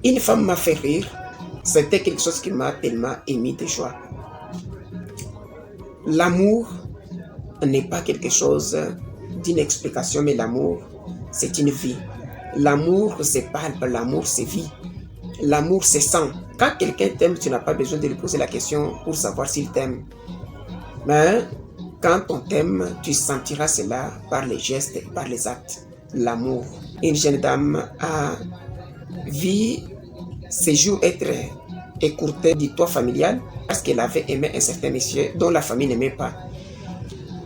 Une femme m'a fait rire. C'était quelque chose qui m'a tellement émis de joie. L'amour n'est pas quelque chose d'une explication, mais l'amour, c'est une vie. L'amour, c'est palpe, l'amour, c'est vie. L'amour, c'est sang. Quand quelqu'un t'aime, tu n'as pas besoin de lui poser la question pour savoir s'il t'aime. Mais quand on t'aime, tu sentiras cela par les gestes et par les actes. L'amour. Une jeune dame a vu ses jours être écourtés du toit familial parce qu'elle avait aimé un certain monsieur dont la famille n'aimait pas.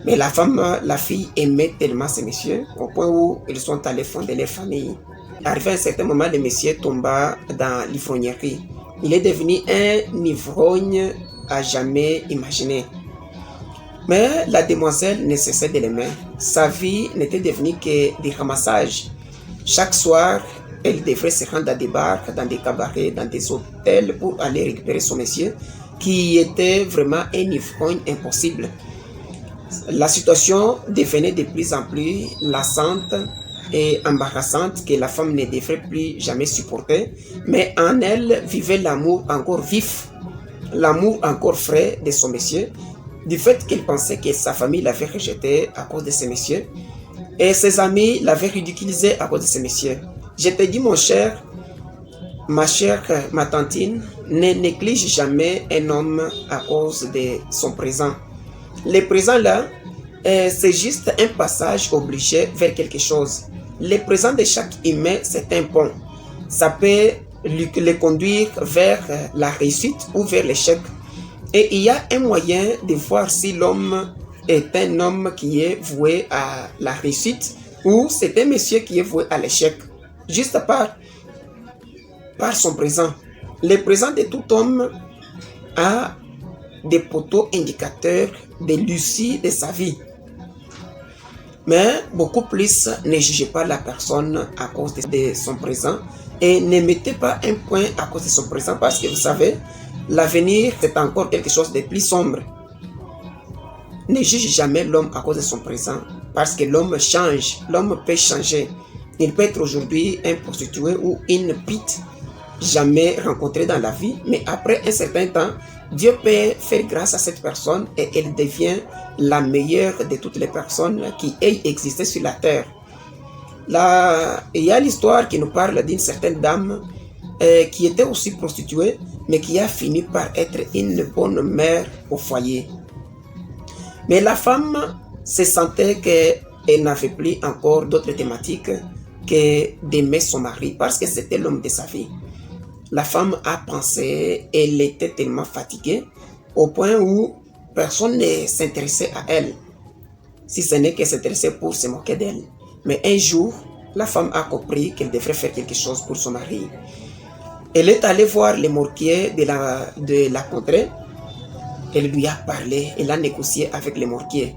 Mais la fille aimait tellement ce monsieur au point où ils sont allés fonder leur famille. Arrivé à un certain moment, le monsieur tomba dans l'ivrognerie. Il est devenu un ivrogne à jamais imaginé. Mais la demoiselle ne cessait de l'aimer. Sa vie n'était devenue que des ramassages. Chaque soir, elle devrait se rendre à des bars, dans des cabarets, dans des hôtels pour aller récupérer son monsieur, qui était vraiment un ivrogne impossible. La situation devenait de plus en plus lassante et embarrassante que la femme ne devrait plus jamais supporter, mais en elle vivait l'amour encore vif, l'amour encore frais de son monsieur, du fait qu'elle pensait que sa famille l'avait rejeté à cause de ce monsieur et ses amis l'avaient ridiculisé à cause de ce monsieur. Je te dis, mon cher, ma tantine, ne néglige jamais un homme à cause de son présent. Le présent là, c'est juste un passage obligé vers quelque chose. Le présent de chaque humain, c'est un pont. Ça peut le conduire vers la réussite ou vers l'échec. Et il y a un moyen de voir si l'homme est un homme qui est voué à la réussite ou c'est un monsieur qui est voué à l'échec. Juste par son présent. Le présent de tout homme a des poteaux indicateurs de l'issue de sa vie. Mais beaucoup plus ne jugez pas la personne à cause de son présent et ne mettez pas un point à cause de son présent parce que vous savez, l'avenir c'est encore quelque chose de plus sombre. Ne juge jamais l'homme à cause de son présent parce que l'homme change, l'homme peut changer. Il peut être aujourd'hui un prostitué ou une pute jamais rencontrée dans la vie, mais après un certain temps, Dieu peut faire grâce à cette personne et elle devient la meilleure de toutes les personnes qui aient existé sur la terre. Là, il y a l'histoire qui nous parle d'une certaine dame qui était aussi prostituée, mais qui a fini par être une bonne mère au foyer. Mais la femme se sentait qu'elle n'avait plus encore d'autres thématiques que d'aimer son mari parce que c'était l'homme de sa vie. La femme a pensé, elle était tellement fatiguée au point où personne ne s'intéressait à elle, si ce n'est qu'elle s'intéressait pour se moquer d'elle. Mais un jour, la femme a compris qu'elle devrait faire quelque chose pour son mari. Elle est allée voir le mortier de la contrée. Elle lui a parlé, elle a négocié avec le mortier.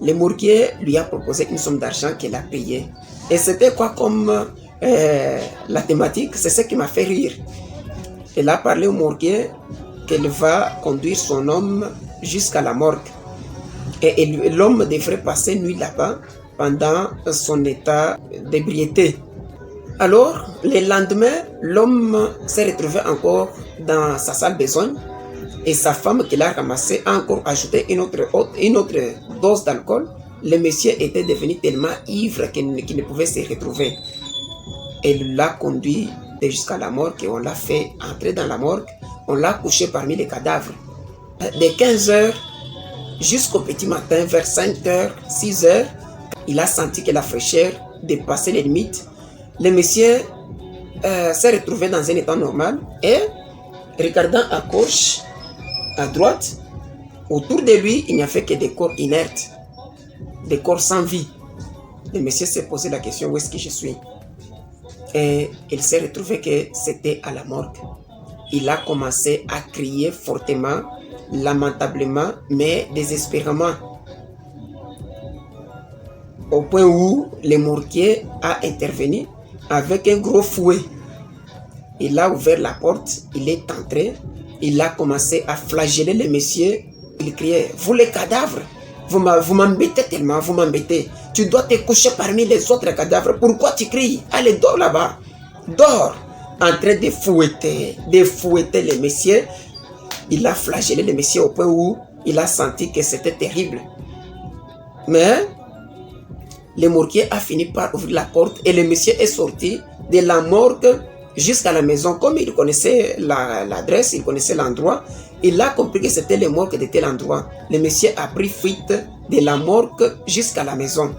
Le mortier lui a proposé une somme d'argent qu'elle a payée. Et c'était quoi comme la thématique? C'est ce qui m'a fait rire. Elle a parlé au mortier qu'elle va conduire son homme jusqu'à la morgue. Et l'homme devrait passer nuit là-bas pendant son état d'ébriété. Alors, le lendemain, l'homme s'est retrouvé encore dans sa salle de besogne et sa femme qu'il a ramassée a encore ajouté une autre dose d'alcool. Le monsieur était devenu tellement ivre qu'il ne pouvait se retrouver. Elle l'a conduit jusqu'à la morgue et on l'a fait entrer dans la morgue. On l'a couché parmi les cadavres. De 15h jusqu'au petit matin, vers 5h, 6h, il a senti que la fraîcheur dépassait les limites. Le monsieur s'est retrouvé dans un état normal et regardant à gauche, à droite, autour de lui, il n'y avait que des corps inertes, des corps sans vie. Le monsieur s'est posé la question, où est-ce que je suis? Et il s'est retrouvé que c'était à la morgue. Il a commencé à crier fortement, lamentablement, mais désespérément. Au point où le mortier a intervenu avec un gros fouet. Il a ouvert la porte, il est entré, il a commencé à flageller le monsieur. Il criait, vous les cadavres, vous m'embêtez tellement, vous m'embêtez. Tu dois te coucher parmi les autres cadavres. Pourquoi tu cries? Allez, dors là-bas. Dors. en train de fouetter le monsieur. Il a flagellé le monsieur au point où il a senti que c'était terrible. Mais le mortier a fini par ouvrir la porte et le monsieur est sorti de la morgue jusqu'à la maison. Comme il connaissait l'adresse, il connaissait l'endroit, il a compris que c'était le morgue de tel endroit. Le monsieur a pris fuite de la morgue jusqu'à la maison.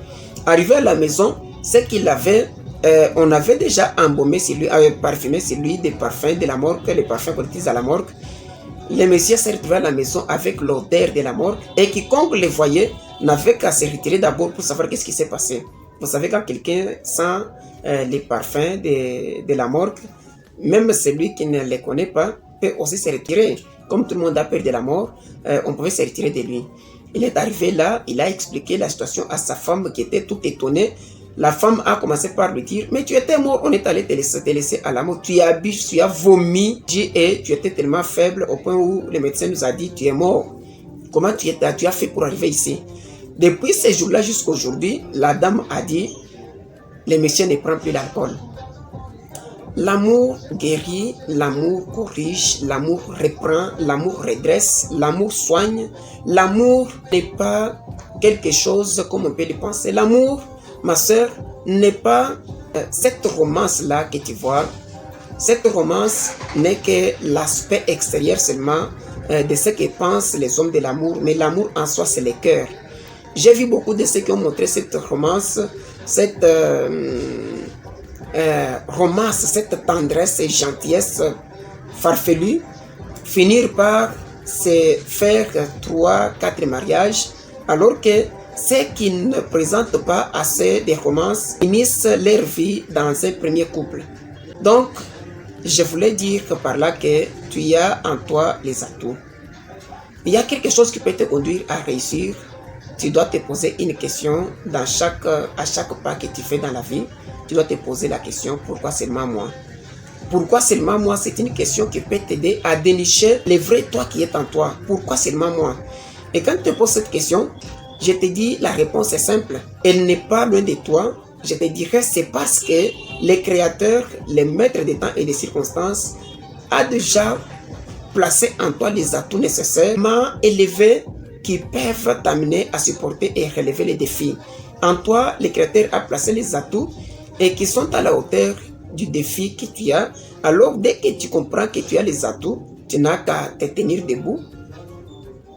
Arrivé à la maison, c'est qu'il avait, on avait déjà embaumé sur lui, parfumé sur lui des parfums de la morgue, les parfums qu'on utilise à la morgue. Le monsieur s'est retrouvé à la maison avec l'odeur de la morgue et quiconque le voyait n'avait qu'à se retirer d'abord pour savoir qu'est-ce qui s'est passé. Vous savez, quand quelqu'un sent les parfums de la morgue, même celui qui ne les connaît pas peut aussi se retirer. Comme tout le monde a peur de la mort, on pouvait se retirer de lui. Il est arrivé là, il a expliqué la situation à sa femme qui était toute étonnée. La femme a commencé par lui dire, mais tu étais mort, on est allé te laisser à la mort. Tu as bu, tu as vomi, et tu étais tellement faible au point où le médecin nous a dit, tu es mort. Comment tu as fait pour arriver ici? Depuis ce jour-là jusqu'à aujourd'hui, la dame a dit, le monsieur ne prend plus l'alcool. L'amour guérit, l'amour corrige, l'amour reprend, l'amour redresse, l'amour soigne. L'amour n'est pas quelque chose comme on peut le penser. L'amour, ma soeur, n'est pas cette romance-là que tu vois. Cette romance n'est que l'aspect extérieur seulement de ce que pensent les hommes de l'amour, mais l'amour en soi, c'est le cœur. J'ai vu beaucoup de ceux qui ont montré cette romance, cette cette tendresse et gentillesse farfelue, finir par se faire 3-4 mariages, alors que ceux qui ne présentent pas assez de romances finissent leur vie dans un premier couple. Donc, je voulais dire que par là que tu as en toi les atouts. Il y a quelque chose qui peut te conduire à réussir. Tu dois te poser une question à chaque pas que tu fais dans la vie. Tu dois te poser la question, pourquoi seulement moi? Pourquoi seulement moi? C'est une question qui peut t'aider à dénicher le vrai toi qui est en toi. Pourquoi seulement moi? Et quand tu te poses cette question, je te dis, la réponse est simple. Elle n'est pas loin de toi. Je te dirais, c'est parce que le Créateur, le maître des temps et des circonstances, a déjà placé en toi les atouts nécessaires, élevés, qui peuvent t'amener à supporter et relever les défis. En toi, le Créateur a placé les atouts et qui sont à la hauteur du défi que tu as. Alors, dès que tu comprends que tu as les atouts, tu n'as qu'à te tenir debout,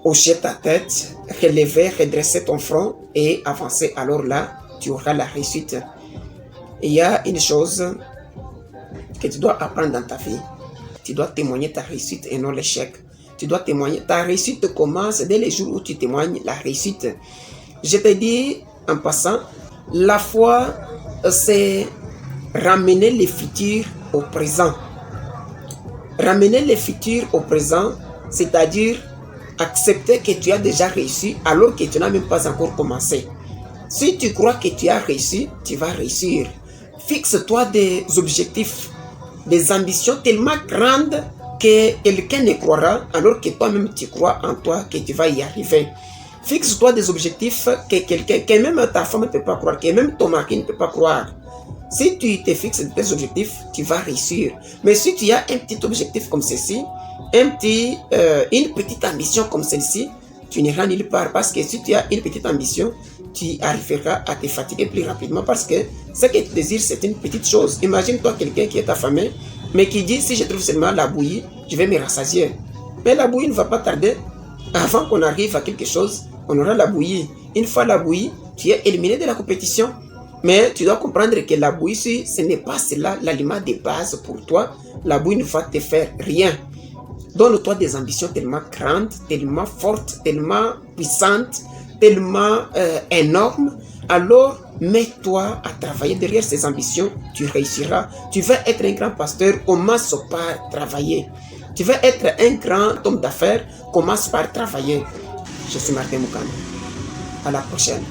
hocher ta tête, relever, redresser ton front et avancer. Alors là, tu auras la réussite. Il y a une chose que tu dois apprendre dans ta vie. Tu dois témoigner ta réussite et non l'échec. Tu dois témoigner. Ta réussite commence dès les jours où tu témoignes la réussite. Je te dis en passant, la foi, c'est ramener le futur au présent. Ramener le futur au présent, c'est-à-dire accepter que tu as déjà réussi alors que tu n'as même pas encore commencé. Si tu crois que tu as réussi, tu vas réussir. Fixe-toi des objectifs, des ambitions tellement grandes que quelqu'un ne croira alors que toi-même tu crois en toi que tu vas y arriver. Fixe-toi des objectifs que même ta femme ne peut pas croire, que même ton mari ne peut pas croire. Si tu te fixes des objectifs, tu vas réussir. Mais si tu as un petit objectif comme ceci, une petite ambition comme celle-ci, tu n'iras nulle part. Parce que si tu as une petite ambition, tu arriveras à te fatiguer plus rapidement. Parce que ce que tu désires, c'est une petite chose. Imagine-toi quelqu'un qui est affamé, mais qui dit, si je trouve seulement la bouillie, je vais me rassasier. Mais la bouillie ne va pas tarder. Avant qu'on arrive à quelque chose, on aura la bouillie. Une fois la bouillie, tu es éliminé de la compétition. Mais tu dois comprendre que la bouillie, ce n'est pas cela l'aliment de base pour toi. La bouillie ne va te faire rien. Donne-toi des ambitions tellement grandes, tellement fortes, tellement puissantes, tellement énormes. Alors, mets-toi à travailler derrière ces ambitions. Tu réussiras. Tu vas être un grand pasteur. Commence par travailler. Tu vas être un grand homme d'affaires. Commence par travailler. Je suis Martin Moukane. À la prochaine.